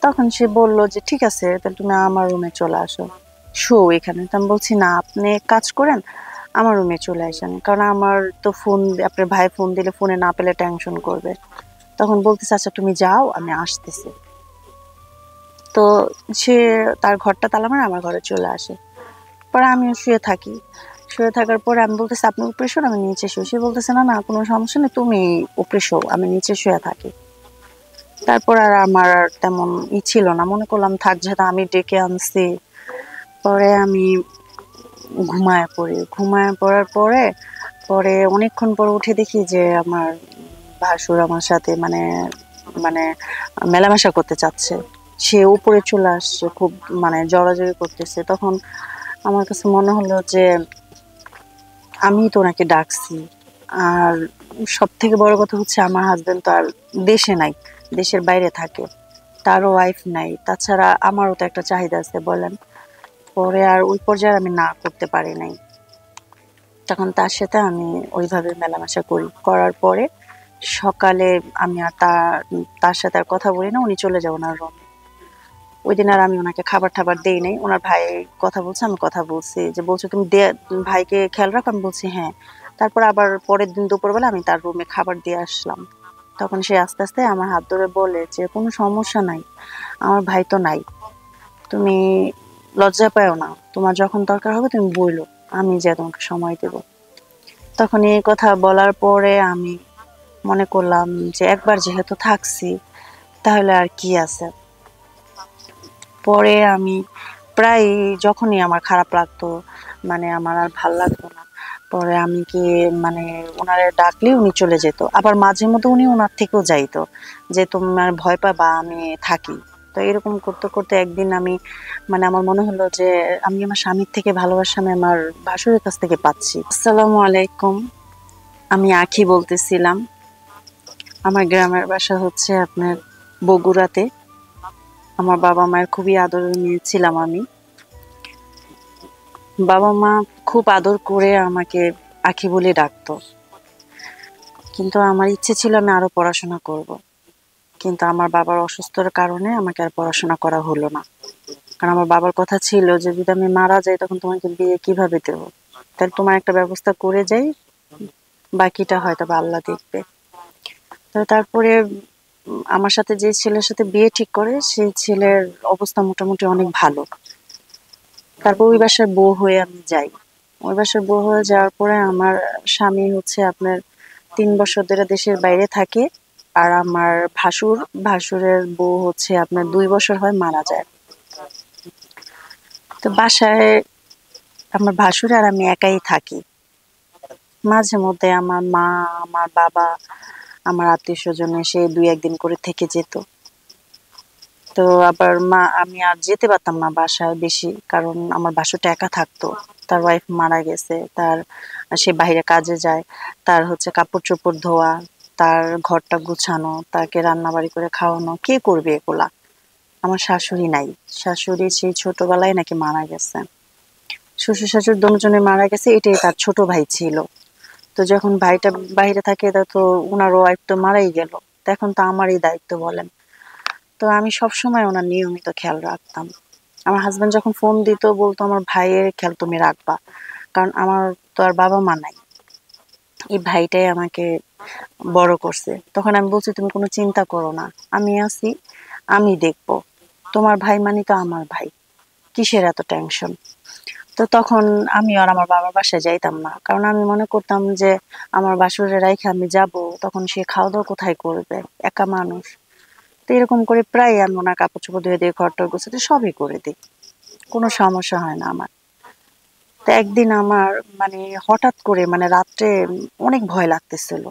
তখন সে বলল যে ঠিক আছে তাহলে তুমি আমার রুমে চলে আসো, শো এখানে। তো আমি বলছি না, আপনি এক কাজ করেন, আমার রুমে চলে আসেন, কারণ আমার তো ফোন, আপনার ভাই ফোন দিলে ফোনে না পেলে টেনশন করবে। তখন বলতেছে আচ্ছা তুমি যাও, আমি আসতেছি। তো সে তার ঘরটা তালা মারে আমার ঘরে চলে আসে। পরে আমিও শুয়ে থাকি। শুয়ে থাকার পরে আমি বলতেছি আপনি উপরে শোন, আমি নিচে শুই। সে বলতেছে না না কোনো সমস্যা নেই, তুমি উপরে শো, আমি নিচে শুয়ে থাকি। তারপর আর আমার আর তেমন ছিল না, মনে করলাম থাক যেহেতু আমি ডেকে আনছি। পরে আমি ঘুমায় পড়ি। ঘুমায় পড়ার পরে পরে অনেকক্ষণ পর উঠে দেখি যে আমার ভাসুর আমার সাথে মানে মানে মেলামেশা করতে চাচ্ছে। সে উপরে চলে আসছে, খুব মানে জড়াজড়ি করতেছে। তখন আমার কাছে মনে হলো যে আমি তো ওনাকে ডাকছি। আর সব থেকে বড় কথা হচ্ছে আমার হাজবেন্ড তো আর দেশে নাই, দেশের বাইরে থাকে, তারও ওয়াইফ নাই, তাছাড়া আমারও তো একটা চাহিদা আছে বলেন। পরে আর ওই পর্যায়ে আমি না করতে পারি নাই। তখন তার সাথে আমি ওইভাবে মেলামেশা করি, করার পরে সকালে আমি আর তার সাথে আর কথা বলি না, উনি চলে যায় ওনার রুমে। ওই দিন আর আমি ওনাকে খাবার টাবার দেই নাই। ওনার ভাই কথা বলছে, আমি কথা বলছি যে বলছে তুমি ভাইকে খেয়াল রাখো, আমি বলছি হ্যাঁ। তারপর আবার পরের দিন দুপুরবেলা আমি তার রুমে খাবার দিয়ে আসলাম। তখন সে আস্তে আস্তে আমার হাত ধরে বলে যে কোনো সমস্যা নাই, আমার ভাই তো নাই, তুমি লজ্জা পাও না, তোমার যখন দরকার হবে তুমি বইলো, আমি যে তোমাকে সময় দেব। তখন এই কথা বলার পরে আমি মনে করলাম যে একবার যেহেতু থাকছি তাহলে আর কি আছে। পরে আমি প্রায় যখনই আমার খারাপ লাগতো, মানে আমার আর ভাল লাগতো না, পরে আমি কি মানে ওনারে ডাকলে উনি চলে যেত। আবার মাঝে মধ্যে উনি ওনার থেকেও যাইতো যে তোমার ভয় পাবা আমি থাকি। তো এরকম করতে করতে একদিন আমি মানে আমার মনে হলো যে আমি আমার স্বামীর থেকে ভালোবাসা আমি আমার ভাসুরের কাছ থেকে পাচ্ছি। আসসালামু আলাইকুম, আমি আখি বলতেছিলাম। আমার গ্রামের বাসা হচ্ছে আপনার বগুড়াতে। আমার বাবা মায়ের খুবই আদরের মেয়ে ছিলাম আমি। বাবা মা খুব আদর করে আমাকে আঁখি বলে ডাকতো। কিন্তু আমার ইচ্ছে ছিল আমি আরো পড়াশোনা করব। কিন্তু আমার বাবার অসুস্থতার কারণে আমাকে আর পড়াশোনা করা হলো না। কারণ আমার বাবার কথা ছিল যে যদি আমি মারা যাই তখন তোমাকে বিয়ে কিভাবে দেব, তাহলে তোমার একটা ব্যবস্থা করে যাই, বাকিটা হয়তো বা আল্লাহ দেখবে। তো তারপরে আমার সাথে যে ছেলের সাথে বিয়ে ঠিক করে সেই ছেলের অবস্থা মোটামুটি অনেক ভালো। তারপর ওই বাসার বউ হয়ে আমি যাই। ওই বাসার বউ হয়ে যাওয়ার পরে আমার স্বামী হচ্ছে আপনার ৩ বছর ধরে দেশের বাইরে থাকে। আর আমার ভাসুরের বউ হচ্ছে আপনার ২ বছর হয় মারা যায়। তো বাসায় আমার ভাসুর আর আমি একাই থাকি। মাঝে মধ্যে আমার মা, আমার বাবা, আমার আত্মীয় স্বজন এসে ২-১ দিন করে থেকে যেত। তো আবার আমি আর যেতে পারতাম না বাসায় বেশি, কারণ আমার ভাসুরটা একা থাকতো। তার ওয়াইফ মারা গেছে, সে বাইরে কাজে যায়, তার হচ্ছে কাপড় চোপড় ধোয়া, তার ঘরটা গুছানো, তাকে রান্না বাড়ি করে খাওয়ানো, কে করবে এগুলা? আমার শাশুড়ি নাই। শাশুড়ি সেই ছোটবেলায় নাকি মারা গেছে। শ্বশুর শাশুড়ি দুজনে মারা গেছে, এটাই তার ছোট ভাই ছিল। তো যখন ভাইটা বাইরে থাকে তা তো উনার ওয়াইফ তো মারাই গেল, তো এখন তো আমারই দায়িত্ব বলেন। তো আমি সবসময় ওনার নিয়মিত খেয়াল রাখতাম। আমার হাসব্যান্ড যখন ফোন দিত বলতো আমার ভাইয়ের খেয়াল তুমি রাখবা, কারণ আমার তো আর বাবা মা নাই, এই ভাইটাই আমাকে বড় করছে। তখন আমি বলছি তুমি কোনো চিন্তা করো না, আমি আছি, আমি দেখবো, তোমার ভাই মানে তো আমার ভাই, কিসের এত টেনশন। তো তখন আমি আর আমার বাবার বাসায় যাইতাম না, কারণ আমি মনে করতাম যে আমার বাসুরে রাইখে আমি যাব, তখন সে খাওয়া দাওয়া কোথায় করবে, একা মানুষ। তো এরকম করে প্রায় আমি ওনার কাপড় চোপড় ধুয়ে দিই, ঘর টর গোছাতে সবই করে দিই, কোনো সমস্যা হয় না আমার। তো একদিন আমার মানে হঠাৎ করে মানে রাত্রে অনেক ভয় লাগতেছিল,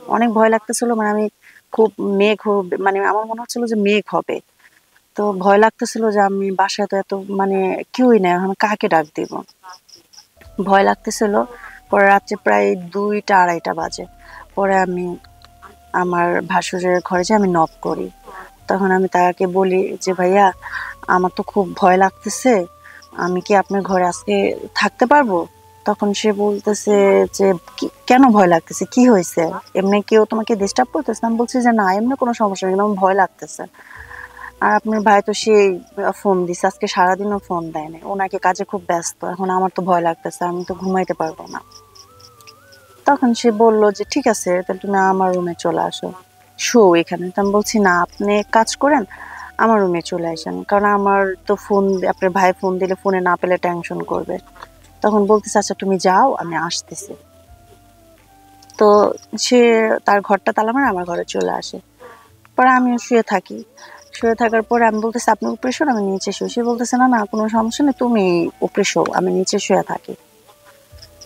অনেক ভয় লাগতেছিল, মানে আমি খুব মেঘ মানে আমার মনে হচ্ছিল যে মেঘ হবে। তো ভয় লাগতেছিল যে আমি বাসায় তো এত মানে কেউই নেই, আমি কাকে ডাক দিব, ভয় লাগতেছিল। পরে রাত্রে প্রায় ২টা ২:৩০ বাজে। পরে আমি আমার ভাসুরের ঘরে যে আমি নক করি। তখন আমি তাকে বলি যে ভাইয়া আমার তো খুব ভয় লাগতেছে, আমি কি আপনার ঘরে আজকে থাকতে পারবো? তখন সে বলতেছে যে কেন ভয় লাগতেছে, কি হয়েছে, এমনি কেউ তোমাকে ডিস্টার্ব করতেছে? আমি বলছি যে না এমনি কোনো সমস্যা নেই, কিন্তু আমার ভয় লাগতেছে। আর আপনার ভাই তো সেই ফোন দিছে, আজকে সারাদিনও ফোন দেয় নাই, ওনাকে কাজে খুব ব্যস্ত। এখন আমার তো ভয় লাগতেছে, আমি তো ঘুমাইতে পারবো না। তখন সে বলল যে ঠিক আছে, তাহলে তুমি আমার রুমে চলে আসো, শো এখানে। তো আমি বলছি না, আপনি এক কাজ করেন, আমার রুমে চলে আসেন, কারণ আমার তো ফোন, আপনার ভাই ফোন দিলে ফোনে না পেলে টেনশন করবে। তখন বলতেছে আচ্ছা তুমি যাও, আমি আসতেছি। তো সে তার ঘরটা তালা মারে আমার ঘরে চলে আসে। পরে আমিও শুয়ে থাকি। শুয়ে থাকার পরে আমি বলতেছি আপনি উপরে শোন, আমি নিচে শুই। সে বলতেছে না না, কোনো সমস্যা নেই, তুমি উপরে শো, আমি নিচে শুয়ে থাকি।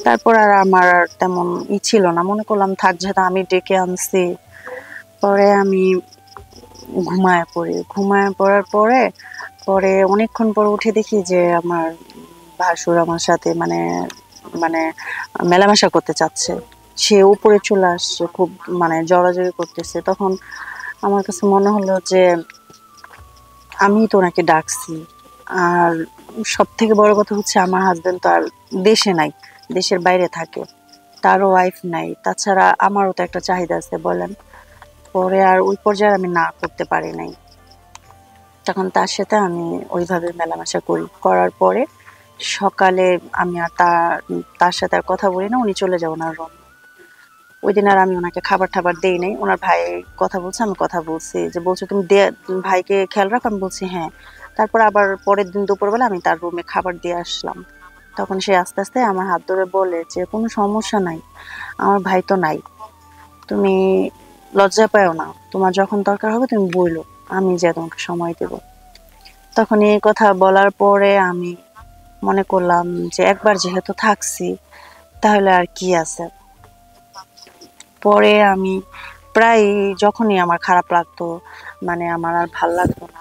তারপর আর আমার আর তেমন ছিল না, মনে করলাম থাক, যেহেতু আমি ডেকে আনছি। পরে আমি ঘুমায় পড়ি। ঘুমায় পড়ার পরে পরে অনেকক্ষণ পর উঠে দেখি যে আমার ভাসুর আমার সাথে মানে মানে মেলামেশা করতে চাচ্ছে। সে উপরে চলে আসছে, খুব মানে জড়াজড়ি করতেছে। তখন আমার কাছে মনে হলো যে আমি তো ওনাকে ডাকছি। আর সব থেকে বড় কথা হচ্ছে আমার হাজবেন্ড তো আর দেশে নাই, দেশের বাইরে থাকে, তারও ওয়াইফ নাই। তাছাড়া আমারও তো একটা চাহিদা আছে বলেন। পরে আর ওই পর্যায়ে আমি না করতে পারি নাই। তখন তার সাথে আমি ওইভাবে মেলামেশা করি। করার পরে সকালে আমি আর তার সাথে আর কথা বলি না, উনি চলে যায় ওনার রুম। ওইদিন আর আমি ওনাকে খাবার-টাবার দেই নাই। উনার ভাই কথা বলছে, আমি কথা বলছি। যে বলছে, "তুমি ভাইকে খেয়াল রাখো।" আমি বলছি, "হ্যাঁ।" তারপর আবার পরের দিন দুপুরবেলা আমি তার রুমে খাবার দিয়ে আসলাম। তখন সে আস্তে, আস্তে আমার হাত ধরে বলে যে, "কোনো সমস্যা নাই। আমার ভাই তো নাই। তুমি লজ্জা পাইও না। তোমার যখন দরকার হবে তুমি বইলো। আমি যেয়ে তোমাকে সময় দেব।" তখন এই কথা বলার পরে আমি মনে করলাম যে একবার যেহেতু থাকছি, তাহলে আর কি আছে। পরে আমি প্রায় যখনই আমার খারাপ লাগতো, মানে আমার আর ভাল লাগতো না,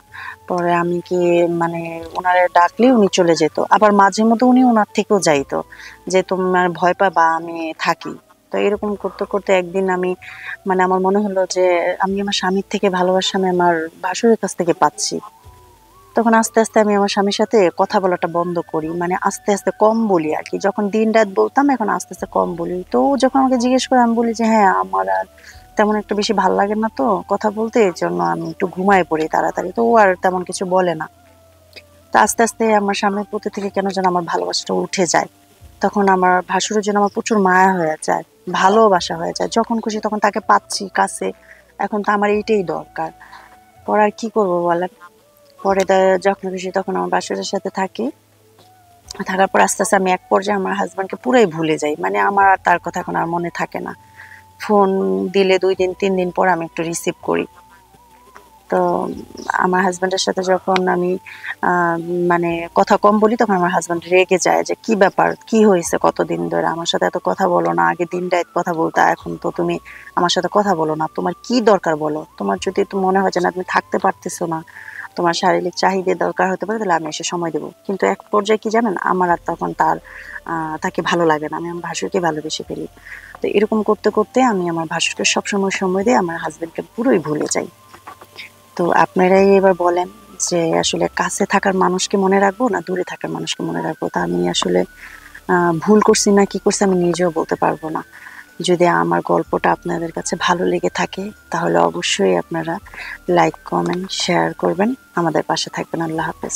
পরে আমি কি মানে উনারে ডাকলেই উনি চলে যেত। আবার মাঝে মধ্যে উনি উনার থেকেও যাইতো যে তোমার ভয় পাবা, আমি থাকি। তো এরকম করতে করতে একদিন আমি মানে আমার মনে হলো যে আমি আমার স্বামীর থেকে ভালোবাসা আমি আমার ভাসুরের কাছ থেকে পাচ্ছি। তখন আস্তে, আস্তে আমি আমার স্বামীর সাথে কথা বলাটা বন্ধ করি। মানে আস্তে, আস্তে কম বলি আরকি। যখন দিন-রাত বলতাম, এখন আস্তে, আস্তে কম বলি। তো ও যখন আমাকে জিজ্ঞেস করে আমি বলি যে, "হ্যাঁ, আমার আর তেমন একটা বেশি ভাল লাগে না তো কথা বলতে। এজন্য আমি একটু ঘুমায়ে পড়ি তাড়াতাড়ি।" তো ও আর তেমন কিছু বলে না। তো আস্তে, আস্তে আমার স্বামীর প্রতি থেকে কেন যেন আমার ভালোবাসাটা উঠে যায়। তখন আমার ভাসুরের জন্য আমার প্রচুর মায়া হয়ে যায়, ভালোবাসা হয়ে যায়। যখন খুশি তখন তাকে পাচ্ছি কাছে। এখন তো আমার এইটাই দরকার। পরে আর কি করব বলেন? পরে যখন খুশি তখন আমার বাসুরের সাথে থাকি। থাকার পর আস্তে, আস্তে আমি এক পর্যায়ে আমার হাসব্যান্ডকে পুরাই ভুলে যাই। মানে আমার আর তার কথা এখন আর মনে থাকে না। ফোন দিলে ২ দিন ৩ দিন পর আমি একটু রিসিভ করি। তো আমার হাসব্যান্ডের সাথে যখন আমি আ মানে কথা কম বলি, তখন আমার হাসব্যান্ড রেগে যায় যে, "কি ব্যাপার? কি হইছে কতদিন ধরে? আমার সাথে এত কথা বলো না। আগে দিন-রাত কথা বলতা। এখন তো তুমি আমার সাথে কথা বলো না। তোমার কি দরকার বলো? তোমার যদি তো মনে হয় যে না তুমি থাকতে পারতেছো না, তোমার শারীরিক চাহিদার দরকার হতে পারে, তাহলে আমি এসে সময় দেব।" কিন্তু এক পর্যায়ে কি জানেন? আমার আর তখন তাকে ভালো লাগে না। আমি আমার ভাসুরকে ভালোবেসে ফেলি। তো এরকম করতে, করতে আমি আমার ভাসুরকে সবসময় সময় দিয়ে আমার হাসব্যান্ডকে পুরোই ভুলে যাই। তো আপনারাই এবার বলেন যে আসলে কাছে থাকার মানুষকে মনে রাখবো না দূরে থাকার মানুষকে মনে রাখবো? তা আমি আসলে আ ভুল করছি না কি করছি আমি নিজেও বলতে পারবো না। যদি আমার গল্পটা আপনাদের কাছে ভালো লেগে থাকে, তাহলে অবশ্যই আপনারা লাইক, কমেন্ট, শেয়ার করবেন। আমাদের পাশে থাকবেন। আল্লাহ হাফেজ।